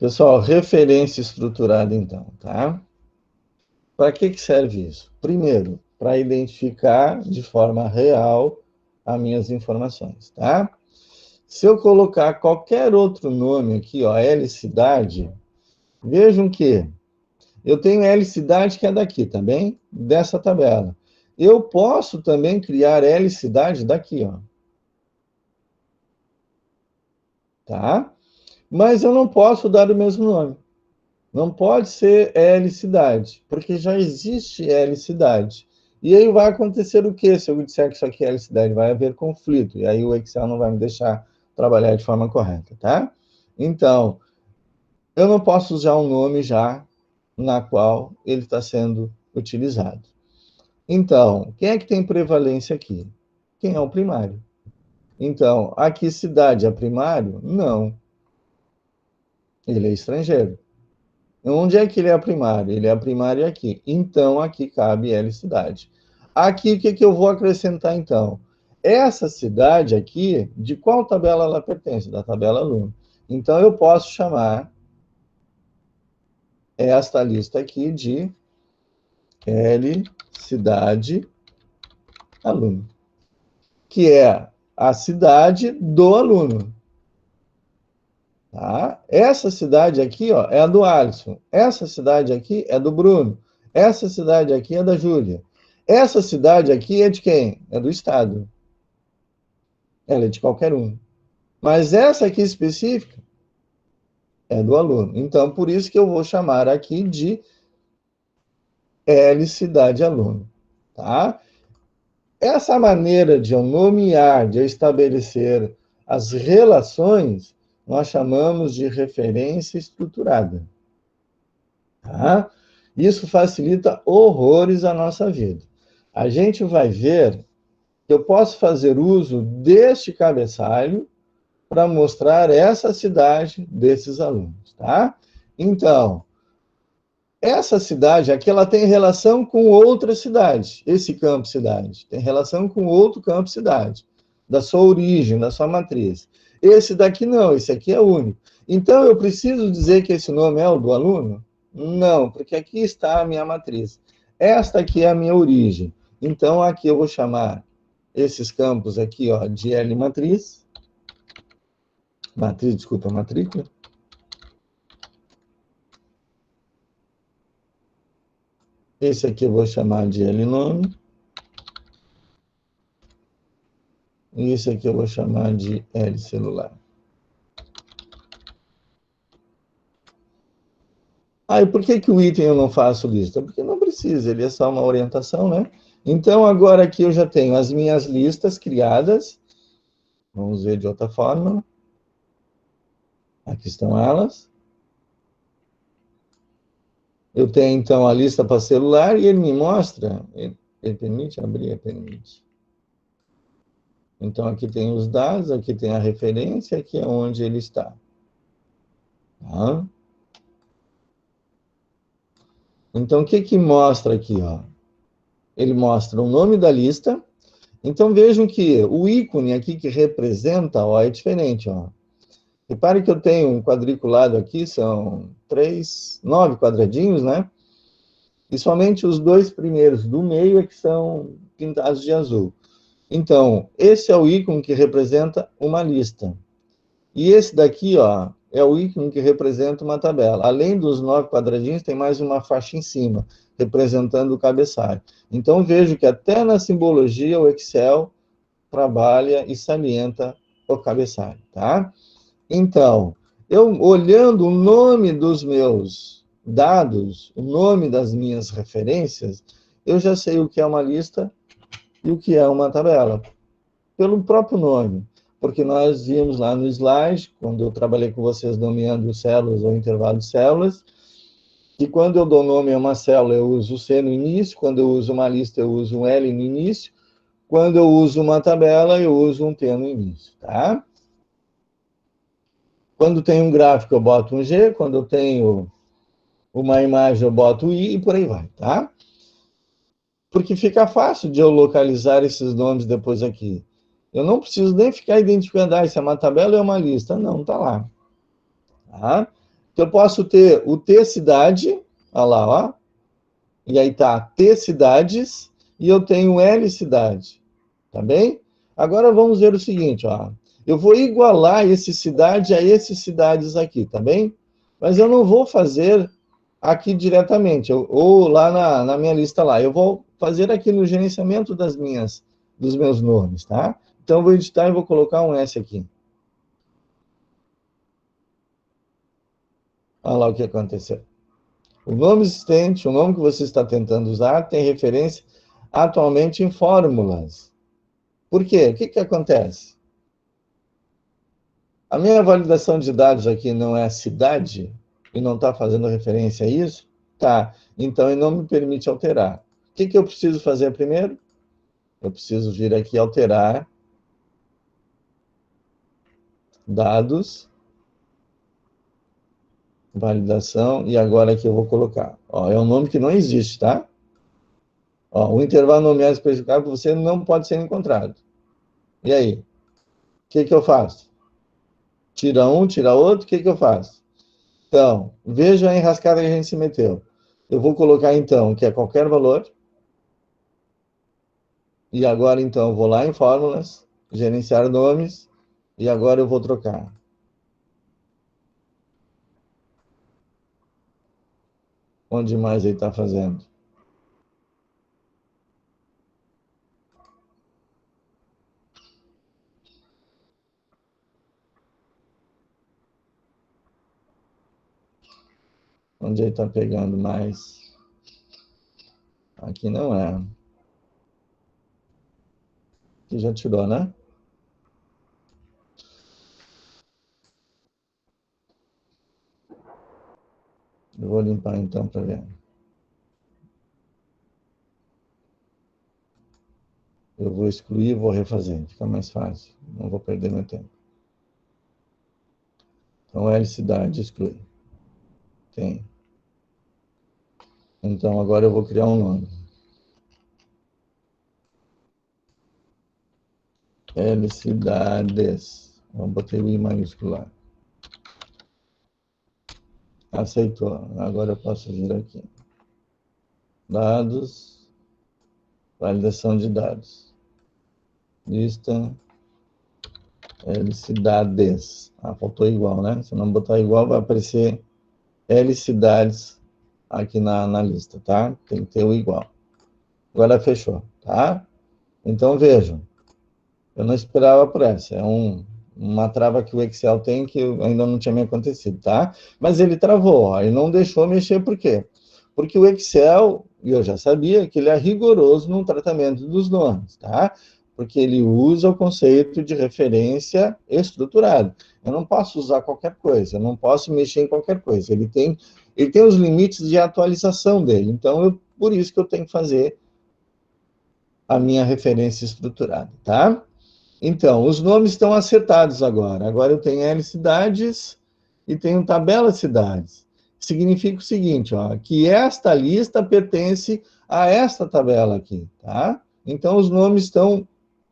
Pessoal, referência estruturada então, tá? Para que serve isso? Primeiro, para identificar de forma real as minhas informações, tá? Se eu colocar qualquer outro nome aqui, ó, L cidade, vejam que eu tenho L cidade que é daqui, tá bem? Dessa tabela. Eu posso também criar L cidade daqui, ó. Tá? Mas eu não posso dar o mesmo nome. Não pode ser L cidade, porque já existe L cidade. E aí vai acontecer o quê? Se eu disser que isso aqui é L cidade, vai haver conflito. E aí o Excel não vai me deixar trabalhar de forma correta, tá? Então, eu não posso usar um nome já na qual ele está sendo utilizado. Então, quem é que tem prevalência aqui? Quem é o primário? Então, aqui cidade é primário? Não. Ele é estrangeiro. Onde é que ele é primário? Ele é primário aqui. Então, aqui cabe L cidade. Aqui, o que eu vou acrescentar, então? Essa cidade aqui, de qual tabela ela pertence? Da tabela aluno. Então, eu posso chamar esta lista aqui de L cidade aluno, que é a cidade do aluno. Tá? Essa cidade aqui, ó, é a do Alisson. Essa cidade aqui é do Bruno. Essa cidade aqui é da Júlia. Essa cidade aqui é de quem? É do Estado. Ela é de qualquer um. Mas essa aqui específica é do aluno. Então, por isso que eu vou chamar aqui de L cidade aluno. Tá? Essa maneira de eu nomear, de eu estabelecer as relações, nós chamamos de referência estruturada. Tá? Isso facilita horrores a nossa vida. A gente vai ver que eu posso fazer uso deste cabeçalho para mostrar essa cidade desses alunos, tá? Então, essa cidade aqui, ela tem relação com outra cidade. Esse campo cidade tem relação com outro campo cidade, da sua origem, da sua matriz. Esse daqui não, esse aqui é único. Então, eu preciso dizer que esse nome é o do aluno? Não, porque aqui está a minha matriz. Esta aqui é a minha origem. Então, aqui eu vou chamar esses campos aqui, ó, de L matriz. Desculpa, matrícula. Esse aqui eu vou chamar de L nome. E esse aqui eu vou chamar de L celular. E por que o item eu não faço lista? Porque não precisa, ele é só uma orientação, né? Então, agora aqui eu já tenho as minhas listas criadas. Vamos ver de outra forma. Aqui estão elas. Eu tenho, então, a lista para celular e ele me mostra... Ele permite abrir? Permite. Então, aqui tem os dados, aqui tem a referência, aqui é onde ele está. Tá? Então, o que mostra aqui? Ó? Ele mostra o nome da lista. Então, vejam que o ícone aqui que representa, ó, é diferente. Ó. Repare que eu tenho um quadriculado aqui, são 9 quadradinhos, né? E somente os 2 primeiros do meio é que são pintados de azul. Então, esse é o ícone que representa uma lista. E esse daqui, ó, é o ícone que representa uma tabela. Além dos 9 quadradinhos, tem mais uma faixa em cima, representando o cabeçalho. Então, vejo que até na simbologia o Excel trabalha e salienta o cabeçalho, tá? Então, eu olhando o nome dos meus dados, o nome das minhas referências, eu já sei o que é uma lista e o que é uma tabela, pelo próprio nome. Porque nós vimos lá no slide, quando eu trabalhei com vocês nomeando células ou intervalo de células, que quando eu dou nome a uma célula, eu uso o C no início, quando eu uso uma lista, eu uso um L no início, quando eu uso uma tabela, eu uso um T no início, tá? Quando tem um gráfico, eu boto um G, quando eu tenho uma imagem, eu boto o I, e por aí vai, tá? Porque fica fácil de eu localizar esses nomes depois aqui. Eu não preciso nem ficar identificando, se é uma tabela ou é uma lista. Não, tá lá. Tá? Eu posso ter o T cidade, olha lá, ó, e aí tá T cidades, e eu tenho L cidade, tá bem? Agora vamos ver o seguinte, ó. Eu vou igualar esse cidade a esses cidades aqui, tá bem? Mas eu não vou fazer aqui diretamente, ou lá na minha lista lá. Eu vou fazer aqui no gerenciamento dos meus nomes, tá? Então eu vou editar e vou colocar um S aqui. Olha lá o que aconteceu. O nome existente, o nome que você está tentando usar, tem referência atualmente em fórmulas. Por quê? O que que acontece? A minha validação de dados aqui não é cidade e não está fazendo referência a isso? Tá. Então, ele não me permite alterar. O que que eu preciso fazer primeiro? Eu preciso vir aqui alterar dados, validação, e agora aqui eu vou colocar. Ó, é um nome que não existe, tá? Ó, o intervalo nomeado especificado por você não pode ser encontrado. E aí? O que que eu faço? Tira um, tira outro, o que que eu faço? Então, veja a enrascada que a gente se meteu. Eu vou colocar, então, que é qualquer valor. E agora, então, eu vou lá em fórmulas, gerenciar nomes, e agora eu vou trocar. Onde mais ele está fazendo? Onde ele está pegando mais? Aqui não é. Aqui já tirou, né? Eu vou limpar então para ver. Eu vou excluir e vou refazer. Fica mais fácil. Não vou perder meu tempo. Então, L cidade, exclui. Tem. Então, agora eu vou criar um nome. L cidades. Eu botei o I maiúsculo lá. Aceitou. Agora eu posso vir aqui. Dados. Validação de dados. Lista. L cidades. Ah, faltou igual, né? Se não botar igual, vai aparecer L cidades aqui na lista, tá? Tem que ter o igual. Agora fechou, tá? Então, vejam. Eu não esperava por essa. É uma trava que o Excel tem que ainda não tinha me acontecido, tá? Mas ele travou, ó, ele não deixou mexer, por quê? Porque o Excel, e eu já sabia, que ele é rigoroso no tratamento dos nomes, tá? Porque ele usa o conceito de referência estruturado. Eu não posso usar qualquer coisa, eu não posso mexer em qualquer coisa. Ele tem os limites de atualização dele. Então, por isso que eu tenho que fazer a minha referência estruturada, tá? Então, os nomes estão acertados agora. Agora eu tenho L cidades e tenho tabela cidades. Significa o seguinte, ó, que esta lista pertence a esta tabela aqui, tá? Então, os nomes estão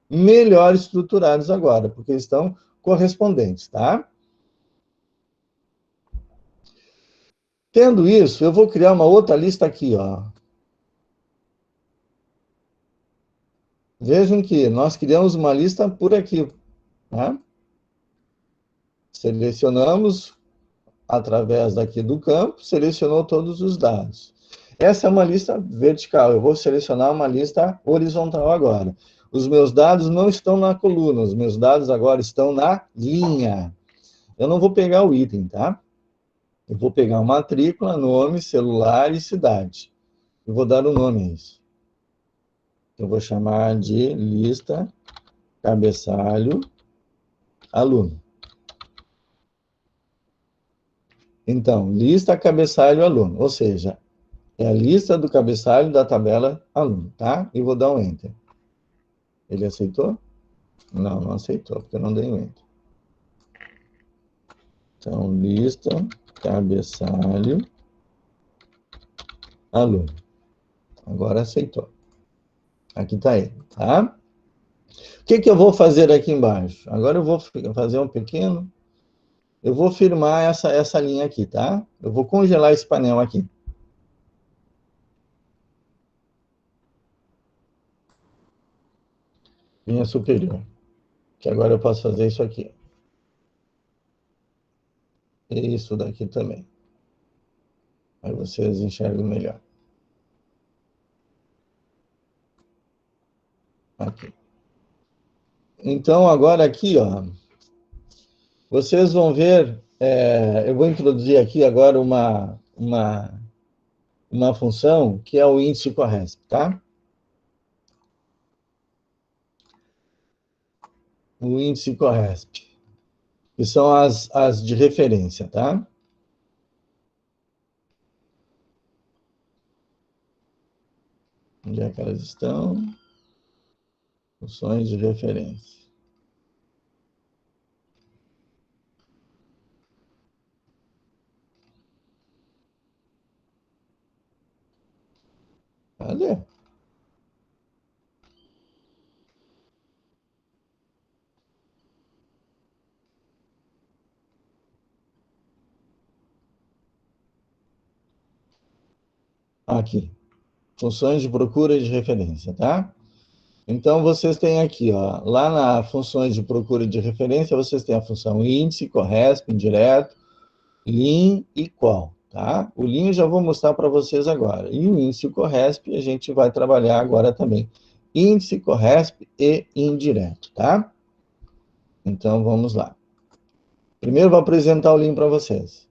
melhor estruturados agora, porque eles estão correspondentes, tá? Tendo isso, eu vou criar uma outra lista aqui, ó. Vejam que nós criamos uma lista por aqui, tá? Selecionamos através daqui do campo, selecionou todos os dados. Essa é uma lista vertical, eu vou selecionar uma lista horizontal agora. Os meus dados não estão na coluna, os meus dados agora estão na linha. Eu não vou pegar o item, tá? Eu vou pegar a matrícula, nome, celular e cidade. Eu vou dar um nome a isso. Eu vou chamar de lista cabeçalho aluno. Então, lista cabeçalho aluno, ou seja, é a lista do cabeçalho da tabela aluno, tá? E vou dar um Enter. Ele aceitou? Não, não aceitou, porque eu não dei um Enter. Então, lista cabeçalho aluno. Agora aceitou. Aqui está ele, tá? O que que eu vou fazer aqui embaixo? Agora eu vou fazer um pequeno Eu vou firmar essa linha aqui, tá? Eu vou congelar esse painel aqui. Linha superior. Que agora eu posso fazer isso aqui. E isso daqui também. Aí vocês enxergam melhor. Aqui. Então, agora aqui, ó, vocês vão ver, eu vou introduzir aqui agora uma função que é o índice Corresp, tá? O índice Corresp, que são as de referência, tá? Onde é que elas estão? Funções de referência. Cadê? Aqui. Funções de procura de referência, tá? Então, vocês têm aqui, ó, lá na funções de procura de referência, vocês têm a função índice, Corresp, indireto, lim e qual, tá? O lim eu já vou mostrar para vocês agora. E o índice Corresp a gente vai trabalhar agora também. Índice, Corresp e indireto, tá? Então, vamos lá. Primeiro, vou apresentar o lim para vocês.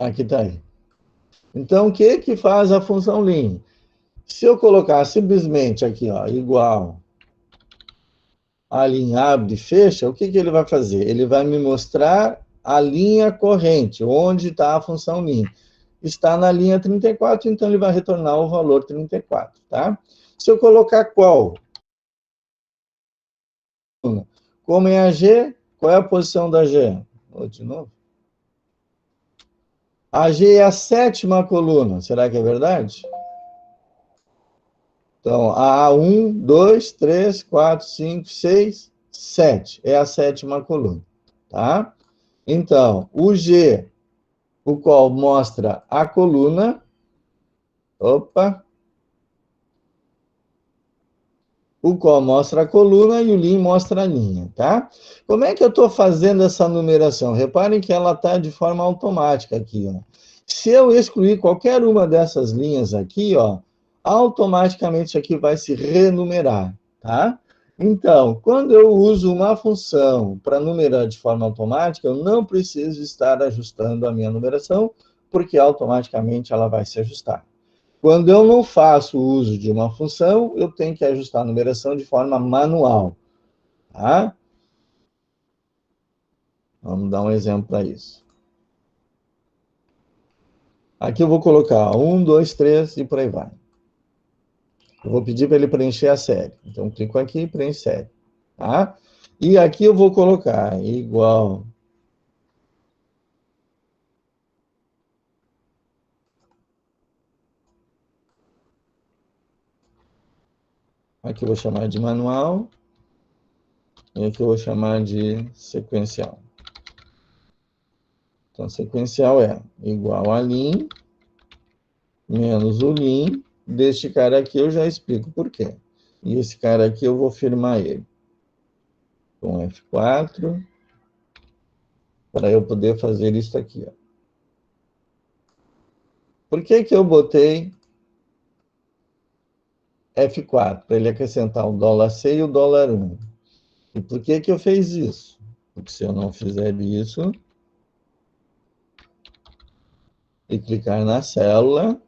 Aqui está aí. Então, o que faz a função lim? Se eu colocar simplesmente aqui, ó, igual a linha abre e fecha, o que ele vai fazer? Ele vai me mostrar a linha corrente, onde está a função lim. Está na linha 34, então ele vai retornar o valor 34, tá? Se eu colocar qual? Como é a G, qual é a posição da G? De novo. A G é a sétima coluna, será que é verdade? Então, a 1, 2, 3, 4, 5, 6, 7 é a sétima coluna, tá? Então, o G, o qual mostra a coluna, o qual mostra a coluna e o lim mostra a linha, tá? Como é que eu estou fazendo essa numeração? Reparem que ela está de forma automática aqui, ó. Se eu excluir qualquer uma dessas linhas aqui, ó, automaticamente isso aqui vai se renumerar, tá? Então, quando eu uso uma função para numerar de forma automática, eu não preciso estar ajustando a minha numeração, porque automaticamente ela vai se ajustar. Quando eu não faço uso de uma função, eu tenho que ajustar a numeração de forma manual, tá? Vamos dar um exemplo para isso. Aqui eu vou colocar 1, 2, 3 e por aí vai. Eu vou pedir para ele preencher a série. Então, clico aqui e preenche série, tá? E aqui eu vou colocar igual. Aqui eu vou chamar de manual. E aqui eu vou chamar de sequencial. Então, sequencial é igual a lim menos o lim deste cara aqui, eu já explico por quê. E esse cara aqui eu vou firmar ele com F4 para eu poder fazer isso aqui, ó. Por que eu botei F4? Para ele acrescentar o $C e o $1. E por que eu fiz isso? Porque se eu não fizer isso e clicar na célula,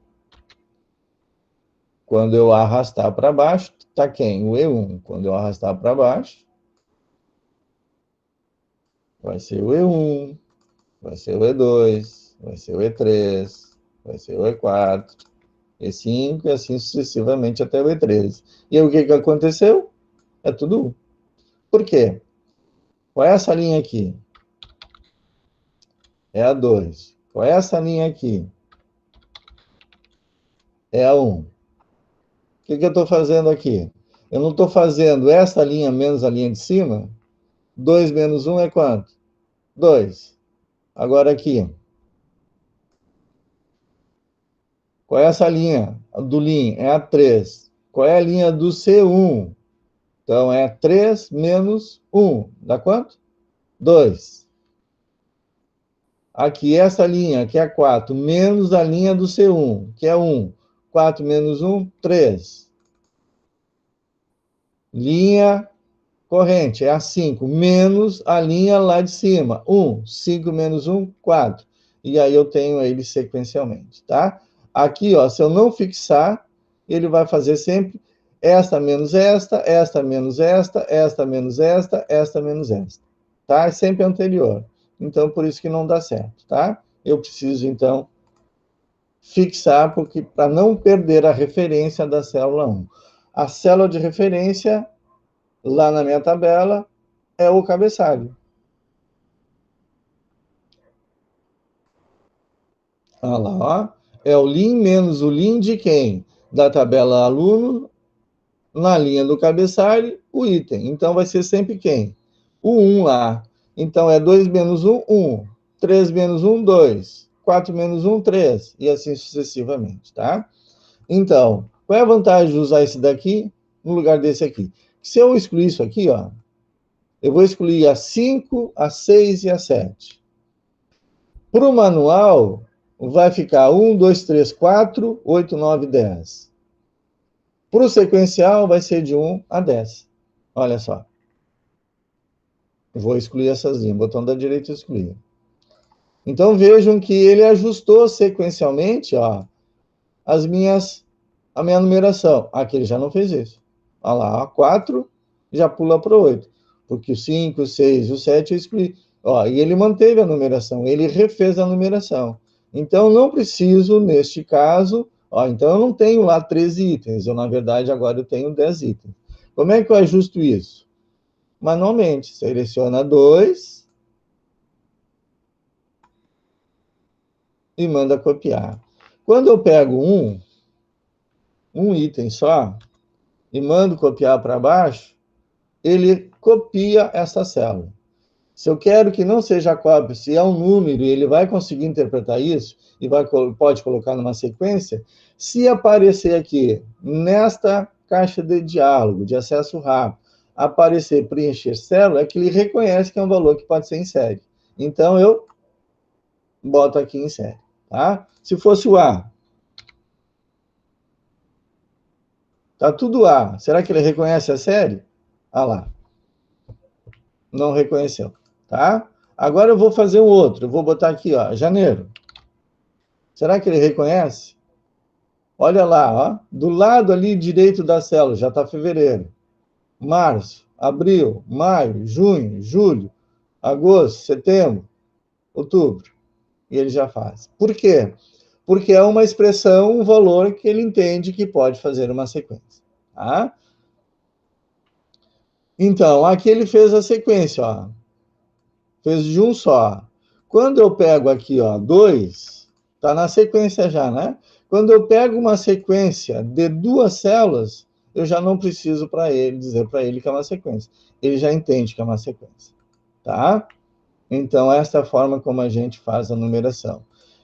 quando eu arrastar para baixo, está quem? O E1. Quando eu arrastar para baixo, vai ser o E1, vai ser o E2, vai ser o E3, vai ser o E4, E5 e assim sucessivamente até o E13. E aí, o que aconteceu? É tudo 1. Por quê? Qual é essa linha aqui? É a 2. Qual é essa linha aqui? É a 1. O que eu estou fazendo aqui? Eu não estou fazendo essa linha menos a linha de cima? 2 menos 1 é quanto? 2. Agora aqui. Qual é essa linha do Lean? É a 3. Qual é a linha do C1? Então, é 3 menos 1. Dá quanto? 2. Aqui, essa linha, que é 4, menos a linha do C1, que é 1. 4 menos 1, 3. Linha corrente é a 5, menos a linha lá de cima, 1. 5 menos 1, 4. E aí eu tenho ele sequencialmente, tá? Aqui, ó, se eu não fixar, ele vai fazer sempre esta menos esta, esta menos esta, esta menos esta, esta menos esta. Tá? É sempre anterior. Então, por isso que não dá certo, tá? Eu preciso, então, fixar, porque para não perder a referência da célula 1. A célula de referência, lá na minha tabela, é o cabeçalho. Olha lá, ó. É o Lean menos o Lean de quem? Da tabela aluno, na linha do cabeçalho, o item. Então, vai ser sempre quem? O 1 lá. Então, é 2 menos 1, 1. 3 menos 1, 2. 4 menos 1, 3. E assim sucessivamente, tá? Então, qual é a vantagem de usar esse daqui no lugar desse aqui? Se eu excluir isso aqui, ó, eu vou excluir a 5, a 6 e a 7. Para o manual, vai ficar 1, 2, 3, 4, 8, 9, 10. Para o sequencial, vai ser de 1 a 10. Olha só. Eu vou excluir essas linhas. Botão da direita, excluir. Então, vejam que ele ajustou sequencialmente, ó, a minha numeração. Aqui ele já não fez isso. Olha lá, 4 já pula para 8. Porque o 5, o 6 e o 7 eu excluí. Ó, e ele manteve a numeração, ele refez a numeração. Então, não preciso, neste caso, ó, então eu não tenho lá 13 itens. Eu, na verdade, agora eu tenho 10 itens. Como é que eu ajusto isso? Manualmente. Seleciona 2 e manda copiar. Quando eu pego um item só, e mando copiar para baixo, ele copia essa célula. Se eu quero que não seja cópia, se é um número e ele vai conseguir interpretar isso e pode colocar numa sequência, se aparecer aqui nesta caixa de diálogo, de acesso rápido, aparecer preencher célula, é que ele reconhece que é um valor que pode ser em série. Então, eu boto aqui em série. Tá? Se fosse o A, tá tudo A. Será que ele reconhece a série? Ah lá. Não reconheceu, tá? Agora eu vou fazer um outro. Eu vou botar aqui, ó, janeiro. Será que ele reconhece? Olha lá, ó. Do lado ali direito da célula, já está fevereiro. Março, abril, maio, junho, julho, agosto, setembro, outubro. E ele já faz. Por quê? Porque é uma expressão, um valor que ele entende que pode fazer uma sequência, tá? Então, aqui ele fez a sequência, ó. Fez de um só. Quando eu pego aqui, ó, 2, tá na sequência já, né? Quando eu pego uma sequência de 2 células, eu já não preciso para ele dizer para ele que é uma sequência. Ele já entende que é uma sequência, tá? Então, esta é a forma como a gente faz a numeração.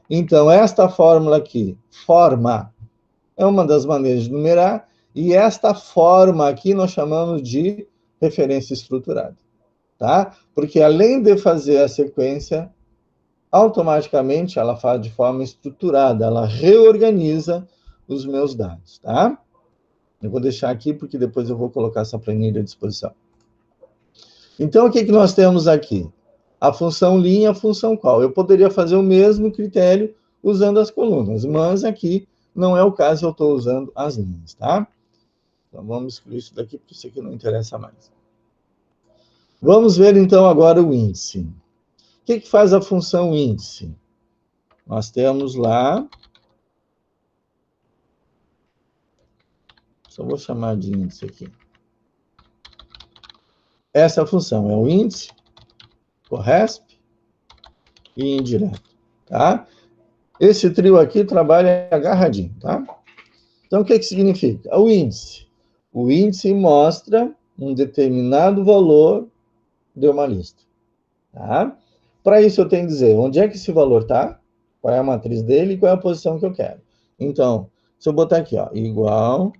Então, esta fórmula aqui, forma, é uma das maneiras de numerar, e esta forma aqui nós chamamos de referência estruturada, tá? Porque além de fazer a sequência, automaticamente ela faz de forma estruturada, ela reorganiza os meus dados, tá? Eu vou deixar aqui porque depois eu vou colocar essa planilha à disposição. Então, o que nós temos aqui? A função linha e a função qual? Eu poderia fazer o mesmo critério usando as colunas, mas aqui não é o caso, eu estou usando as linhas, tá? Então, vamos excluir isso daqui, porque isso aqui não interessa mais. Vamos ver, então, agora o índice. O que faz a função índice? Nós temos lá... Só vou chamar de índice aqui. Essa função é o índice, corresp e indireto. tá? Esse trio aqui trabalha agarradinho, tá? Então, o que significa? O índice. O índice mostra um determinado valor de uma lista, tá? Para isso, eu tenho que dizer onde é que esse valor está, qual é a matriz dele e qual é a posição que eu quero. Então, se eu botar aqui, ó, igual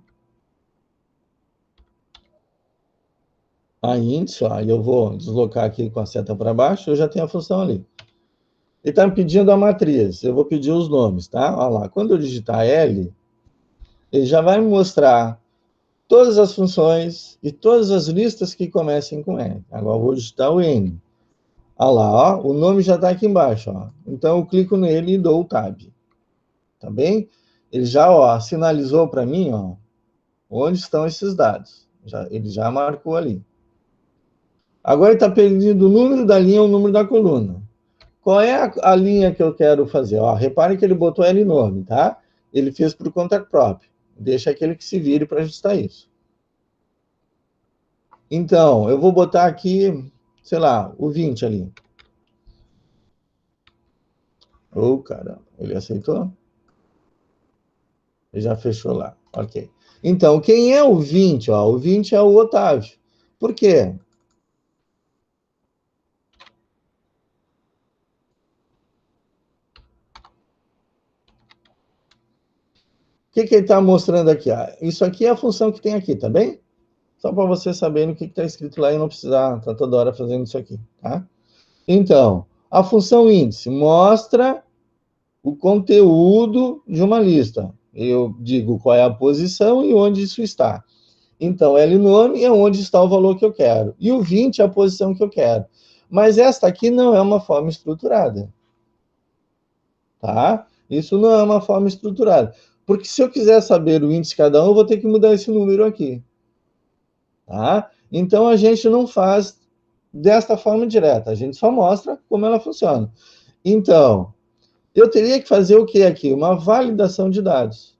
a índice, ó, e eu vou deslocar aqui com a seta para baixo, eu já tenho a função ali. Ele está me pedindo a matriz, eu vou pedir os nomes, tá? Olha lá, quando eu digitar L, ele já vai me mostrar todas as funções e todas as listas que comecem com L. Agora eu vou digitar o N. Olha lá, ó, o nome já está aqui embaixo, ó. Então eu clico nele e dou o Tab. Tá bem? Ele já, ó, sinalizou para mim, ó, onde estão esses dados. Ele já marcou ali. Agora ele está pedindo o número da linha ou o número da coluna. Qual é a linha que eu quero fazer? Ó, repare que ele botou L nome, tá? Ele fez por conta própria. Deixa aquele que se vire para ajustar isso. Então, eu vou botar aqui, sei lá, o 20 ali. Oh, caramba, ele aceitou? Ele já fechou lá, ok. Então, quem é o 20? Ó, o 20 é o Otávio. Por quê? O que ele está mostrando aqui? Ah, isso aqui é a função que tem aqui, tá bem? Só para você saber o que está escrito lá e não precisar estar toda hora fazendo isso aqui, tá? Então, a função índice mostra o conteúdo de uma lista. Eu digo qual é a posição e onde isso está. Então, L nome é onde está o valor que eu quero. E o 20 é a posição que eu quero. Mas esta aqui não é uma forma estruturada. Tá? Isso não é uma forma estruturada. Porque se eu quiser saber o índice de cada um, eu vou ter que mudar esse número aqui. Tá? Então, a gente não faz desta forma direta. A gente só mostra como ela funciona. Então, eu teria que fazer o que aqui? Uma validação de dados.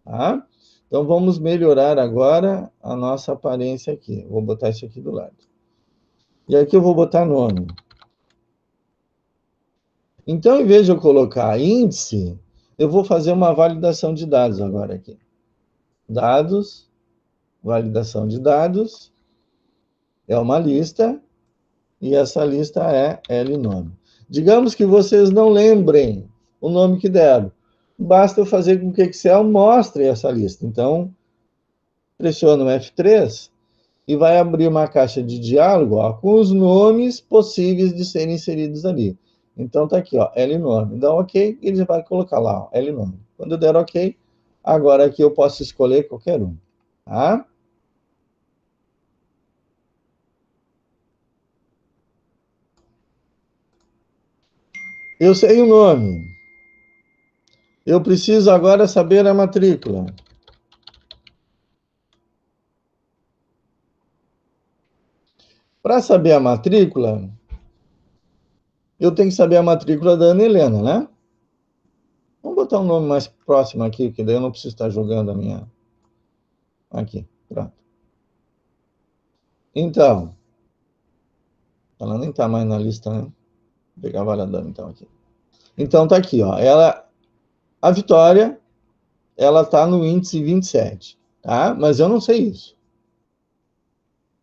Tá? Então, vamos melhorar agora a nossa aparência aqui. Vou botar isso aqui do lado. E aqui eu vou botar nome. Então, em vez de eu colocar índice, eu vou fazer uma validação de dados agora aqui. Dados, validação de dados, é uma lista, e essa lista é L nome. Digamos que vocês não lembrem o nome que deram. Basta eu fazer com que o Excel mostre essa lista. Então, pressiono F3 e vai abrir uma caixa de diálogo, ó, com os nomes possíveis de serem inseridos ali. Então, tá aqui, ó, L nome. Dá OK, ele vai colocar lá, ó, L nome. Quando eu der OK, agora aqui eu posso escolher qualquer um, tá? Eu sei o nome. Eu preciso agora saber a matrícula. Para saber a matrícula, eu tenho que saber a matrícula da Ana Helena, né? Vamos botar um nome mais próximo aqui, que daí eu não preciso estar jogando a minha... Aqui, pronto. Então, ela nem está mais na lista, né? Vou pegar a varadão, então, aqui. Então, tá aqui, ó. A Vitória, ela tá no índice 27, tá? Mas eu não sei isso.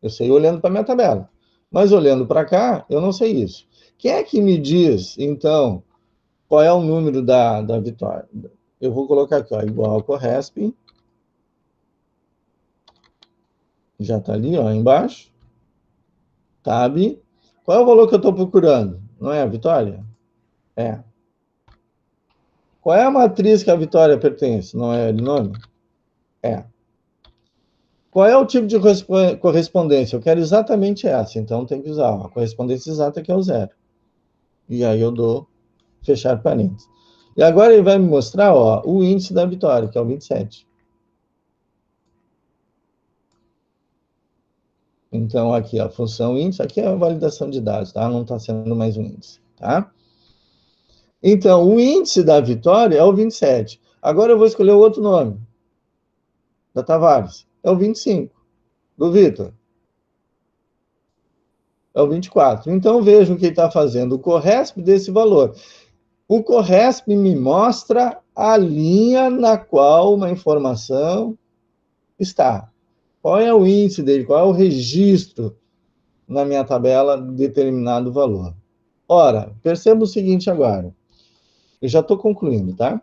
Eu sei olhando para minha tabela. Mas olhando para cá, eu não sei isso. Quem é que me diz, então, qual é o número da Vitória? Eu vou colocar aqui, ó, igual ao Corresp. Já está ali, ó, embaixo. Tab. Qual é o valor que eu estou procurando? Não é a Vitória? É. Qual é a matriz que a Vitória pertence? Não é o nome? É. Qual é o tipo de correspondência? Eu quero exatamente essa, então tem que usar a correspondência exata, que é o zero. E aí eu dou fechar parênteses. E agora ele vai me mostrar, ó, o índice da Vitória, que é o 27. Então, aqui, a função índice, aqui é a validação de dados, tá? Não está sendo mais um índice, tá? Então, o índice da Vitória é o 27. Agora eu vou escolher o outro nome, da Tavares. É o 25. Do Vitor. É o 24. Então, vejam que ele está fazendo o corresp desse valor. O CORRESP me mostra a linha na qual uma informação está. Qual é o índice dele? Qual é o registro na minha tabela de determinado valor? Ora, perceba o seguinte agora. Eu já estou concluindo, tá?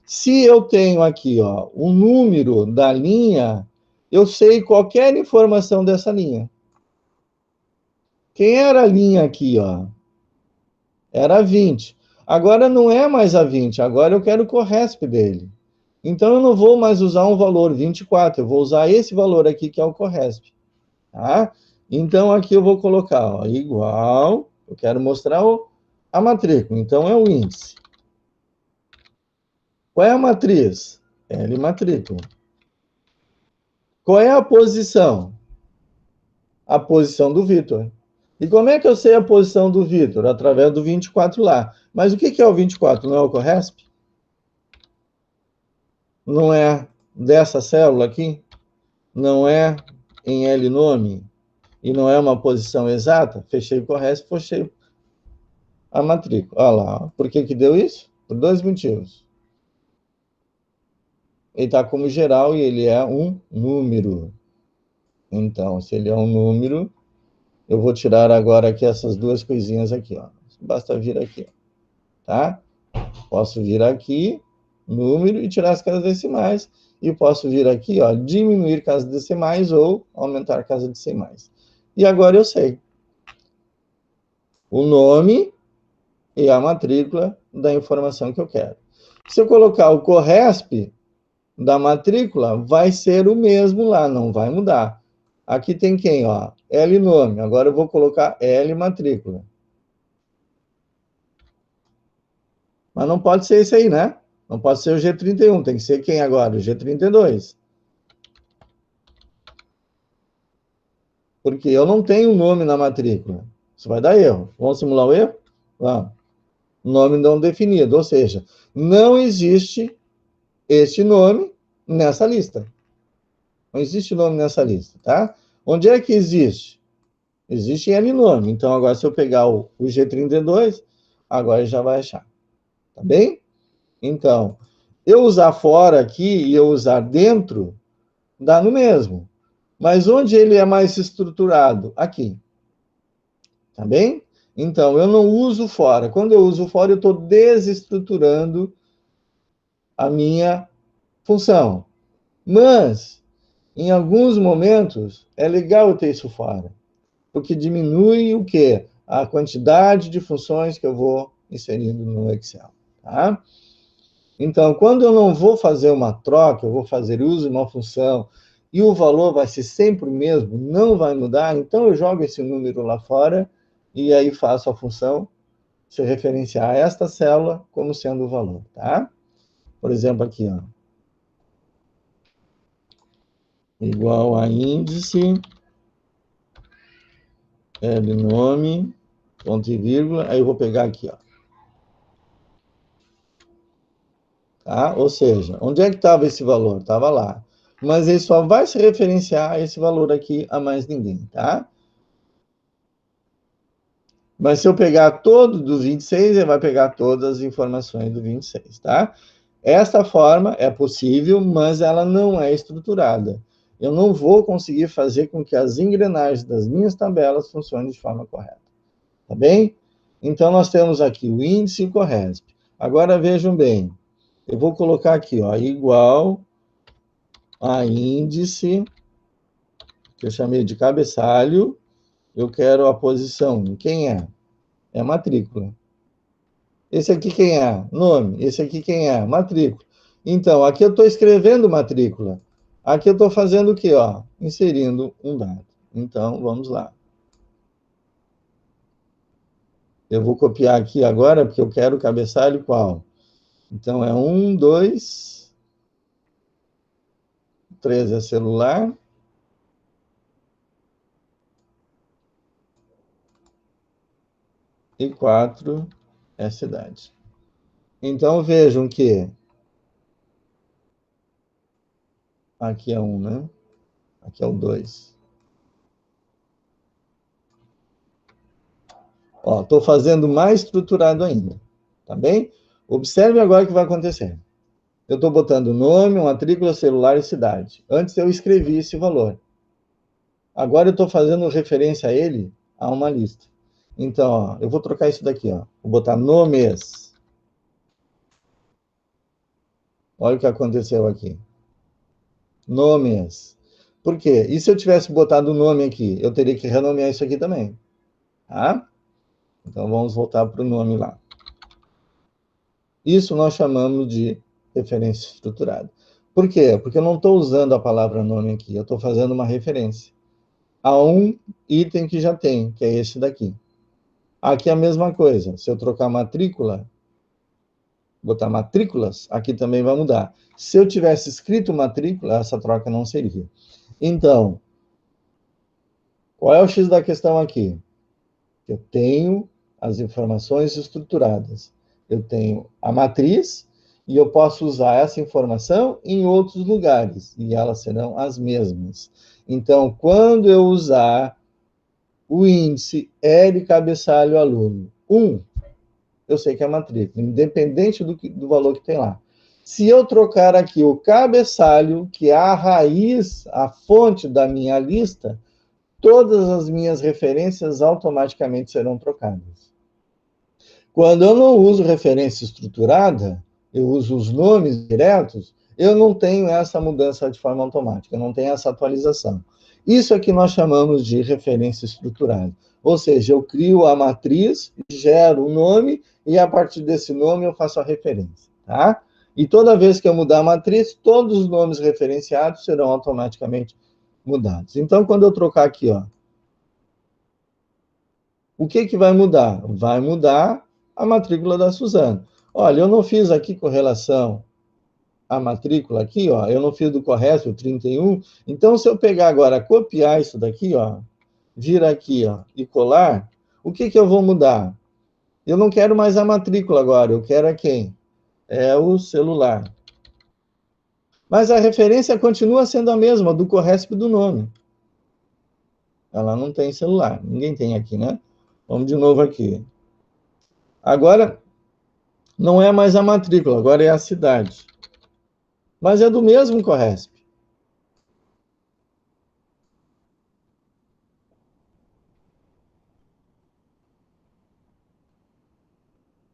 Se eu tenho aqui, ó, o número da linha, eu sei qualquer informação dessa linha. Quem era a linha aqui, ó? Era a 20. Agora não é mais a 20, agora eu quero o CORRESP dele. Então eu não vou mais usar um valor 24, eu vou usar esse valor aqui que é o CORRESP. Tá? Então aqui eu vou colocar, ó, igual, eu quero mostrar a matrícula, então é o índice. Qual é a matriz? L matrícula. Qual é a posição? A posição do Vitor. E como é que eu sei a posição do Vitor? Através do 24 lá. Mas o que é o 24? Não é o CORRESP? Não é dessa célula aqui? Não é em L nome? E não é uma posição exata? Fechei o CORRESP, fechei a matrícula. Olha lá. Por que deu isso? Por dois motivos. Ele está como geral e ele é um número. Então, se ele é um número, eu vou tirar agora aqui essas duas coisinhas aqui, ó. Basta vir aqui, tá? Posso vir aqui, número, e tirar as casas decimais. E posso vir aqui, ó, diminuir casas decimais ou aumentar casas decimais. E agora eu sei o nome e a matrícula da informação que eu quero. Se eu colocar o CORRESP da matrícula, vai ser o mesmo lá, não vai mudar. Aqui tem quem, ó? L nome. Agora eu vou colocar L matrícula. Mas não pode ser esse aí, né? Não pode ser o G31, tem que ser quem agora? O G32. Porque eu não tenho nome na matrícula. Isso vai dar erro. Vamos simular o erro? Vamos. Nome não definido, ou seja, não existe este nome nessa lista. Não existe nome nessa lista, tá? Onde é que existe? Existe N nome. Então, agora, se eu pegar o G32, agora já vai achar. Tá bem? Então, eu usar fora aqui e eu usar dentro, dá no mesmo. Mas onde ele é mais estruturado? Aqui. Tá bem? Então, eu não uso fora. Quando eu uso fora, eu estou desestruturando a minha função. Mas, em alguns momentos, é legal eu ter isso fora. Porque diminui o quê? A quantidade de funções que eu vou inserindo no Excel. Tá? Então, quando eu não vou fazer uma troca, eu vou fazer uso de uma função e o valor vai ser sempre o mesmo, não vai mudar, então eu jogo esse número lá fora e aí faço a função se referenciar esta célula como sendo o valor, tá? Por exemplo, aqui, ó. Igual a índice, L nome, ponto e vírgula, aí eu vou pegar aqui, ó. Tá? Ou seja, onde é que estava esse valor? Estava lá. Mas ele só vai se referenciar a esse valor aqui a mais ninguém, tá? Mas se eu pegar todo do 26, ele vai pegar todas as informações do 26, tá? Esta forma é possível, mas ela não é estruturada. Eu não vou conseguir fazer com que as engrenagens das minhas tabelas funcionem de forma correta. Tá bem? Então, nós temos aqui o índice e o CORRESP. Agora, vejam bem. Eu vou colocar aqui, ó, igual a índice, que eu chamei de cabeçalho. Eu quero a posição. Quem é? É a matrícula. Esse aqui quem é? Nome. Esse aqui quem é? Matrícula. Então, aqui eu estou escrevendo matrícula. Aqui eu estou fazendo o quê? Ó? Inserindo um dado. Então, vamos lá. Eu vou copiar aqui agora, porque eu quero o cabeçalho qual? Então, é 1, 2, 3 é celular. E 4 é cidade. Então, vejam que aqui é 1, né? Aqui é o 2. Ó, estou fazendo mais estruturado ainda, tá bem? Observe agora o que vai acontecer. Eu estou botando nome, matrícula, celular e cidade. Antes eu escrevi esse valor. Agora eu estou fazendo referência a ele a uma lista. Então, ó, eu vou trocar isso daqui, ó. Vou botar nomes. Olha o que aconteceu aqui. Nomes. Por quê? E se eu tivesse botado o nome aqui? Eu teria que renomear isso aqui também. Tá? Então, vamos voltar para o nome lá. Isso nós chamamos de referência estruturada. Por quê? Porque eu não estou usando a palavra nome aqui. Eu estou fazendo uma referência a um item que já tem, que é esse daqui. Aqui é a mesma coisa. Se eu trocar matrícula, botar matrículas, aqui também vai mudar. Se eu tivesse escrito matrícula, essa troca não seria. Então, qual é o X da questão aqui? Eu tenho as informações estruturadas. Eu tenho a matriz e eu posso usar essa informação em outros lugares, e elas serão as mesmas. Então, quando eu usar o índice L cabeçalho aluno 1, eu sei que é a matrícula, independente do valor que tem lá. Se eu trocar aqui o cabeçalho, que é a raiz, a fonte da minha lista, todas as minhas referências automaticamente serão trocadas. Quando eu não uso referência estruturada, eu uso os nomes diretos, eu não tenho essa mudança de forma automática, eu não tenho essa atualização. Isso é que nós chamamos de referência estruturada. Ou seja, eu crio a matriz, gero o nome, e a partir desse nome eu faço a referência. Tá? E toda vez que eu mudar a matriz, todos os nomes referenciados serão automaticamente mudados. Então, quando eu trocar aqui, ó, o que vai mudar? Vai mudar a matrícula da Suzana. Olha, eu não fiz aqui com relação à matrícula aqui, ó, eu não fiz do Corresp 31. Então, se eu pegar agora, copiar isso daqui, ó, vir aqui, ó, e colar, o que eu vou mudar? Eu não quero mais a matrícula agora, eu quero a quem? É o celular. Mas a referência continua sendo a mesma, do Corresp do nome. Ela não tem celular, ninguém tem aqui, né? Vamos de novo aqui. Agora, não é mais a matrícula, agora é a cidade. Mas é do mesmo Corresp.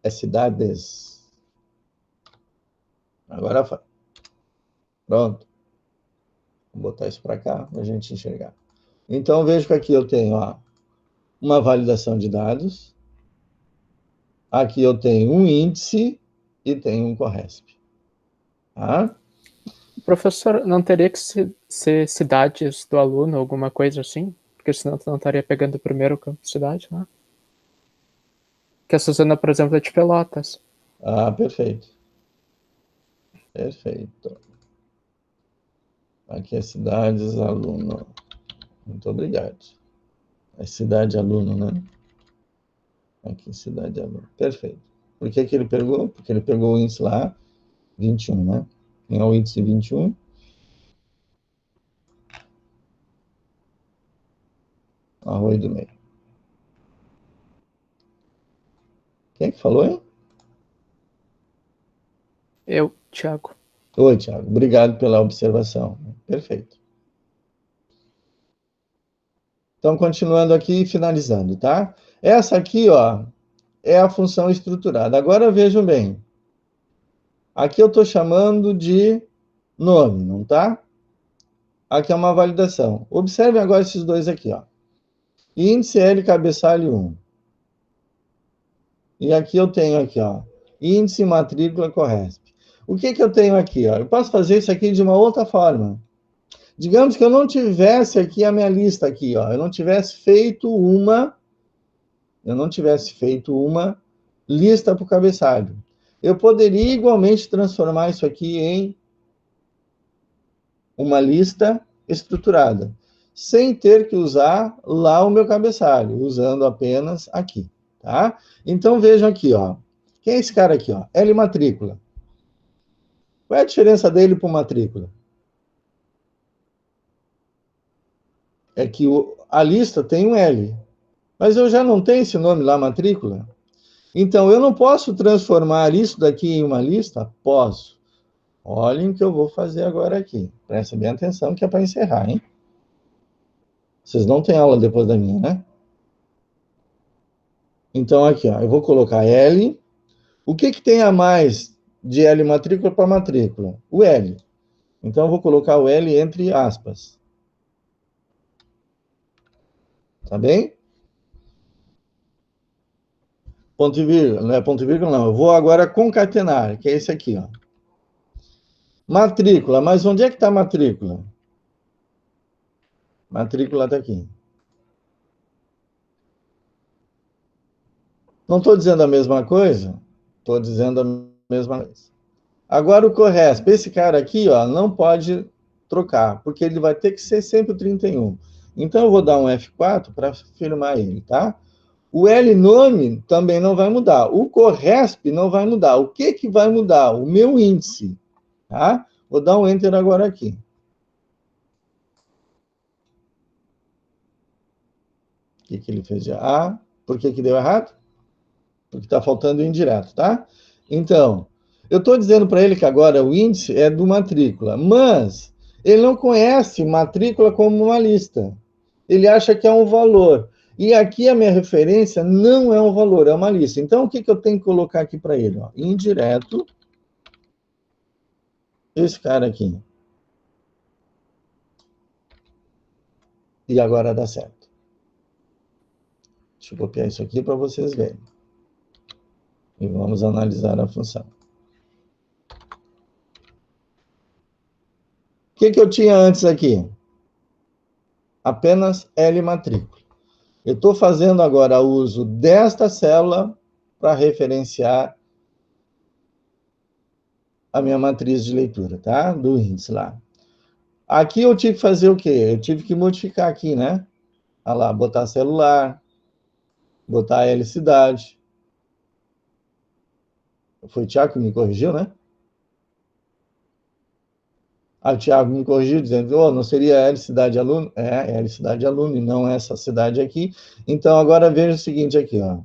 É cidades. Agora foi. Pronto. Vou botar isso para cá para a gente enxergar. Então, vejo que aqui eu tenho ó, uma validação de dados. Aqui eu tenho um índice e tenho um Corresp. Tá? Professor, não teria que ser cidades do aluno, alguma coisa assim? Porque senão tu não estaria pegando o primeiro campo de cidade, né? Que a Suzana, por exemplo, é de Pelotas. Ah, perfeito. Perfeito. Aqui é cidades, aluno. Muito obrigado. É cidade, aluno, né? Aqui, cidade, aluno. Perfeito. Por que ele pegou? Porque ele pegou o índice lá, 21, né? Quem é o índice 21? Arroio do Meio. Quem é que falou, hein? Eu, Thiago. Oi, Thiago. Obrigado pela observação. Perfeito. Então, continuando aqui e finalizando, tá? Essa aqui, ó, é a função estruturada. Agora vejam bem. Aqui eu estou chamando de nome, não tá? Aqui é uma validação. Observem agora esses dois aqui, ó. Índice L cabeçalho 1. E aqui eu tenho aqui, ó, índice matrícula Corresp. O que eu tenho aqui, ó? Eu posso fazer isso aqui de uma outra forma. Digamos que eu não tivesse aqui a minha lista aqui, ó. Eu não tivesse feito uma lista para o cabeçalho. Eu poderia igualmente transformar isso aqui em uma lista estruturada, sem ter que usar lá o meu cabeçalho, usando apenas aqui, tá? Então vejam aqui, ó. Quem é esse cara aqui, ó? L matrícula. Qual é a diferença dele para matrícula? É que a lista tem um L, mas eu já não tenho esse nome lá, matrícula. Então, eu não posso transformar isso daqui em uma lista? Posso. Olhem o que eu vou fazer agora aqui. Prestem bem atenção que é para encerrar, hein? Vocês não têm aula depois da minha, né? Então, aqui, ó, eu vou colocar L. O que tem a mais de L matrícula para matrícula? O L. Então, eu vou colocar o L entre aspas. Tá bem? Ponto e vírgula. Não é ponto e vírgula, não. Eu vou agora concatenar, que é esse aqui, ó. Matrícula. Mas onde é que está a matrícula? Matrícula está aqui. Não estou dizendo a mesma coisa? Estou dizendo a mesma coisa. Agora o CORRESP, esse cara aqui, ó, não pode trocar, porque ele vai ter que ser sempre o 31. Então eu vou dar um F4 para firmar ele, tá? O L-nome também não vai mudar. O CORRESP não vai mudar. O que vai mudar? O meu índice, tá? Vou dar um Enter agora aqui. O que ele fez de... Ah, por que deu errado? Porque está faltando o indireto, tá? Então, eu estou dizendo para ele que agora o índice é do matrícula, mas ele não conhece matrícula como uma lista. Ele acha que é um valor. E aqui a minha referência não é um valor, é uma lista. Então, o que eu tenho que colocar aqui para ele? Ó, indireto. Esse cara aqui. E agora dá certo. Deixa eu copiar isso aqui para vocês verem. E vamos analisar a função. O que eu tinha antes aqui? Apenas L matrícula. Eu estou fazendo agora uso desta célula para referenciar a minha matriz de leitura, tá? Do índice lá. Aqui eu tive que fazer o quê? Eu tive que modificar aqui, né? Olha lá, botar celular, botar L cidade. Foi o Thiago que me corrigiu, né? Aí o Thiago me corrigiu, dizendo, oh, não seria L cidade aluno? É L cidade aluno, e não essa cidade aqui. Então, agora veja o seguinte aqui, ó.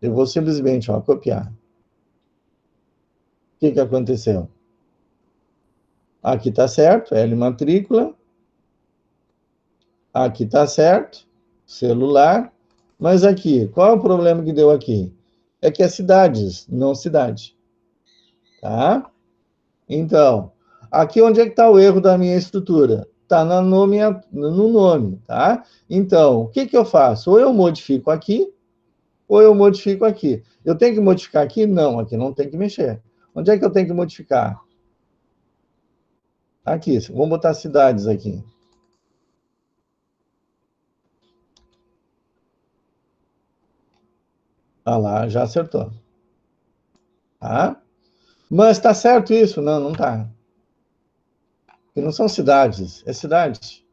Eu vou simplesmente, ó, copiar. O que aconteceu? Aqui está certo, L matrícula. Aqui está certo, celular. Mas aqui, qual é o problema que deu aqui? É que é cidades, não cidade. Tá? Então, aqui onde é que está o erro da minha estrutura? Está no nome, tá? Então, o que eu faço? Ou eu modifico aqui, ou eu modifico aqui. Eu tenho que modificar aqui? Não, aqui não tem que mexer. Onde é que eu tenho que modificar? Aqui, vamos botar cidades aqui. Ah lá, já acertou. Tá? Mas está certo isso? Não, não está. Porque não são cidades, é cidade.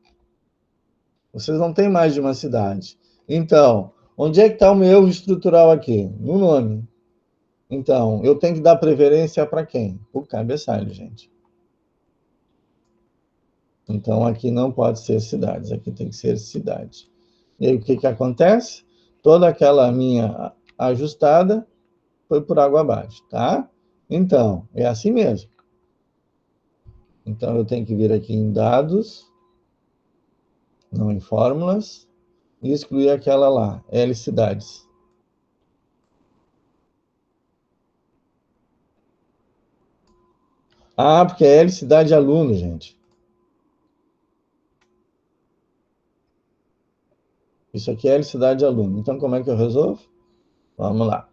Vocês não têm mais de uma cidade. Então, onde é que está o meu erro estrutural aqui? No nome. Então, eu tenho que dar preferência para quem? O cabeçalho, gente. Então, aqui não pode ser cidades, aqui tem que ser cidade. E aí, o que acontece? Toda aquela minha ajustada foi por água abaixo, tá? Então, é assim mesmo. Então, eu tenho que vir aqui em dados, não em fórmulas, e excluir aquela lá, L cidades. Ah, porque é L cidade aluno, gente. Isso aqui é L cidade aluno. Então, como é que eu resolvo? Vamos lá.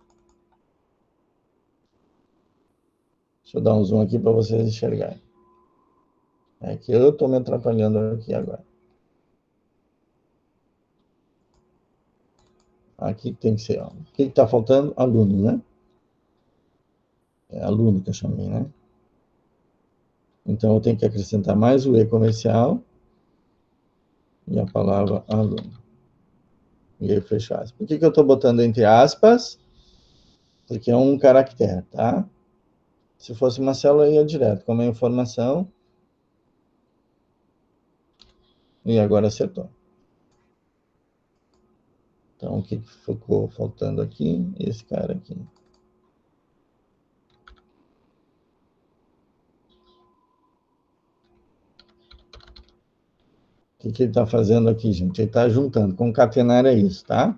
Deixa eu dar um zoom aqui para vocês enxergarem. É que eu estou me atrapalhando aqui agora. Aqui tem que ser, ó. O que está faltando? Aluno, né? É aluno que eu chamei, né? Então, eu tenho que acrescentar mais o E comercial e a palavra aluno. E aí, fecho aspas. Por que eu estou botando entre aspas? Porque é um caractere, tá? Se fosse uma célula, ia direto. Como é informação. E agora acertou. Então, o que ficou faltando aqui? Esse cara aqui. O que ele está fazendo aqui, gente? Ele está juntando. Concatenar é isso, tá?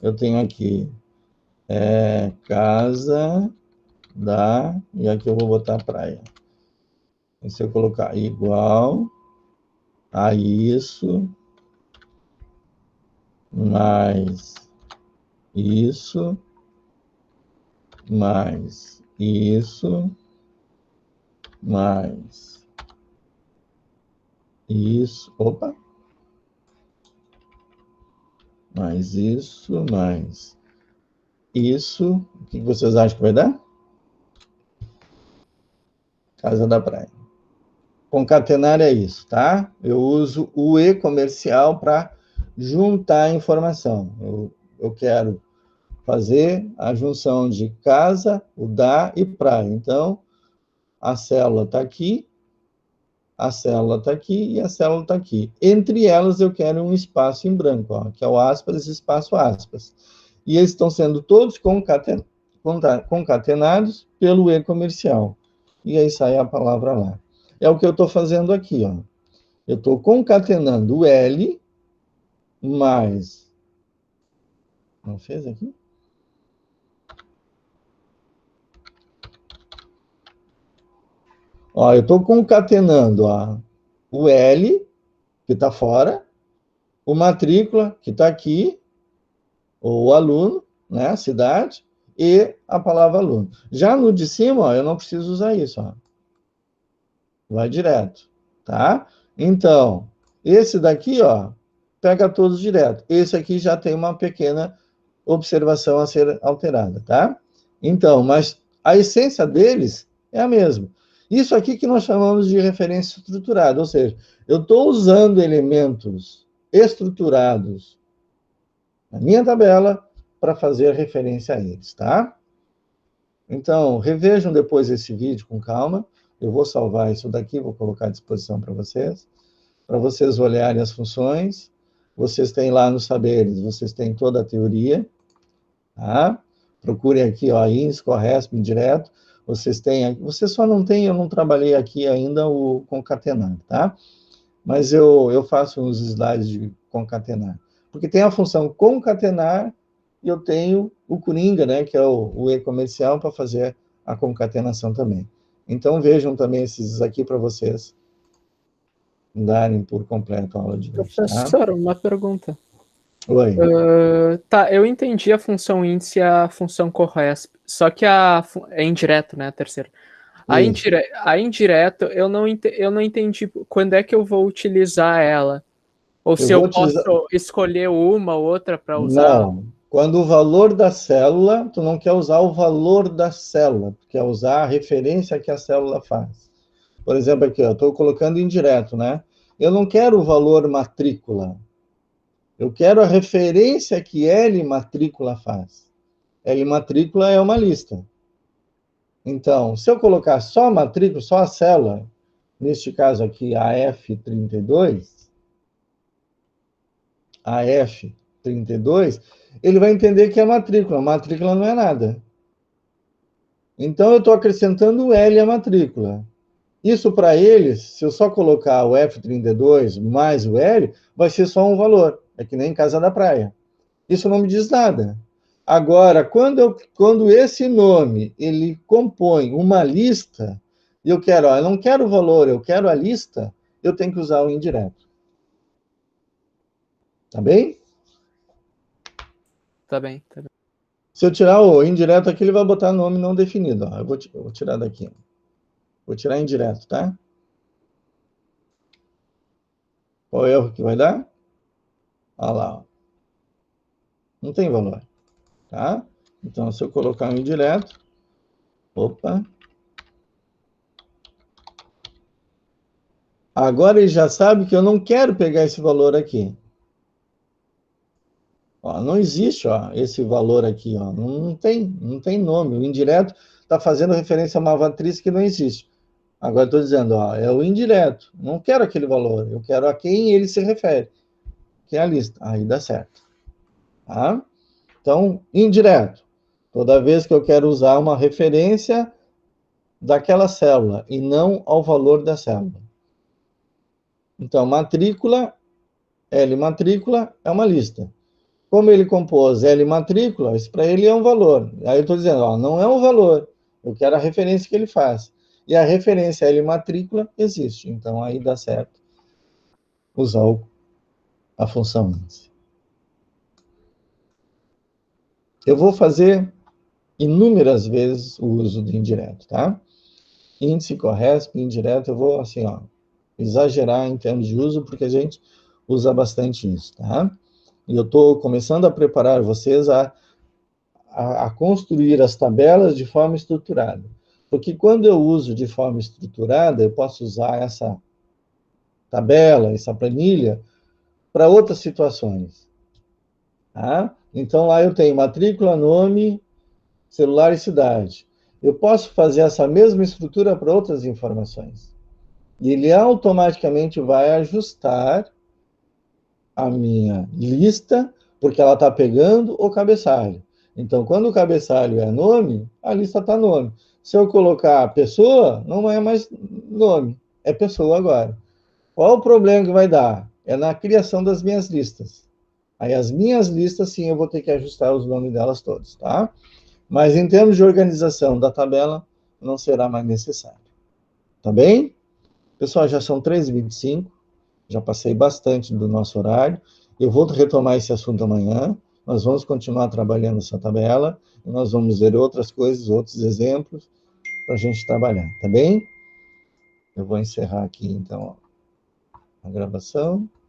Eu tenho aqui casa da... E aqui eu vou botar praia. E se eu colocar igual a isso, mais isso, mais isso, mais isso... Opa! Mais isso, mais isso. O que vocês acham que vai dar? Casa da praia. Concatenar é isso, tá? Eu uso o e comercial para juntar a informação. Eu quero fazer a junção de casa, o da e praia. Então, a célula está aqui, a célula está aqui e a célula está aqui. Entre elas, eu quero um espaço em branco, ó, que é o aspas, espaço, aspas. E eles estão sendo todos concatenados pelo e comercial. E aí sai a palavra lá. É o que eu estou fazendo aqui, ó. Eu estou concatenando o L mais... Não fez aqui? Ó, eu estou concatenando o L, que está fora, o matrícula, que está aqui, ou o aluno, né, a cidade, e a palavra aluno. Já no de cima, ó, eu não preciso usar isso, ó. Vai direto, tá? Então, esse daqui, ó, pega todos direto. Esse aqui já tem uma pequena observação a ser alterada, tá? Então, mas a essência deles é a mesma. Isso aqui que nós chamamos de referência estruturada, ou seja, eu estou usando elementos estruturados na minha tabela para fazer referência a eles, tá? Então, revejam depois esse vídeo com calma. Eu vou salvar isso daqui, vou colocar à disposição para vocês olharem as funções. Vocês têm lá nos saberes, vocês têm toda a teoria, tá? Procurem aqui, ó, ins, corresp, indireto. Vocês só não têm, eu não trabalhei aqui ainda o concatenar, tá? Mas eu faço uns slides de concatenar. Porque tem a função concatenar e eu tenho o Coringa, né, que é o e-comercial, para fazer a concatenação também. Então, vejam também esses aqui para vocês darem por completo a aula de hoje. Professor, uma pergunta. Oi. Tá, eu entendi a função índice e a função corresp, só que é indireto, né, a terceira. A indireto, eu não entendi quando é que eu vou utilizar ela. Ou se eu posso escolher uma ou outra para usar. Não. Quando o valor da célula, tu não quer usar o valor da célula, tu quer usar a referência que a célula faz. Por exemplo, aqui, eu estou colocando indireto, né? Eu não quero o valor matrícula. Eu quero a referência que L matrícula faz. L matrícula é uma lista. Então, se eu colocar só a matrícula, só a célula, neste caso aqui, a F32, ele vai entender que é matrícula. Matrícula não é nada. Então, eu estou acrescentando o L à matrícula. Isso para eles, se eu só colocar o F32 mais o L, vai ser só um valor. É que nem Casa da Praia. Isso não me diz nada. Agora, quando esse nome ele compõe uma lista, e eu não quero o valor, eu quero a lista, eu tenho que usar o indireto. Tá bem? Tá bem, tá bem. Se eu tirar o indireto aqui, ele vai botar nome não definido. Ó. Eu vou tirar daqui. Vou tirar indireto, tá? Qual é o erro que vai dar? Olha lá. Ó. Não tem valor. Tá? Então, se eu colocar um indireto... Opa. Agora ele já sabe que eu não quero pegar esse valor aqui. Ó, não existe esse valor aqui. Ó. Não tem nome. O indireto está fazendo referência a uma matriz que não existe. Agora estou dizendo, é o indireto. Não quero aquele valor. Eu quero a quem ele se refere, que é a lista. Aí dá certo. tá? Então, indireto. Toda vez que eu quero usar uma referência daquela célula e não ao valor da célula. Então, matrícula, L matrícula é uma lista. Como ele compôs L matrícula, isso para ele é um valor. Aí eu estou dizendo, ó, não é um valor, eu quero a referência que ele faz. E a referência L matrícula existe. Então, aí dá certo usar a função índice. Eu vou fazer inúmeras vezes o uso do indireto, tá? Índice, corresp, indireto, eu vou, assim, ó, exagerar em termos de uso, porque a gente usa bastante isso, tá? E eu estou começando a preparar vocês a construir as tabelas de forma estruturada. Porque quando eu uso de forma estruturada, eu posso usar essa tabela, essa planilha, para outras situações. Tá? Então, lá eu tenho matrícula, nome, celular e cidade. Eu posso fazer essa mesma estrutura para outras informações. E ele automaticamente vai ajustar a minha lista, porque ela está pegando o cabeçalho. Então, quando o cabeçalho é nome, a lista está nome. Se eu colocar pessoa, não é mais nome, é pessoa agora. Qual o problema que vai dar? É na criação das minhas listas. Aí as minhas listas, sim, eu vou ter que ajustar os nomes delas todos, tá? Mas em termos de organização da tabela, não será mais necessário. Tá bem? Pessoal, já são 3h25, já passei bastante do nosso horário. Eu vou retomar esse assunto amanhã. Nós vamos continuar trabalhando essa tabela. E nós vamos ver outras coisas, outros exemplos, para a gente trabalhar, tá bem? Eu vou encerrar aqui, então, a gravação.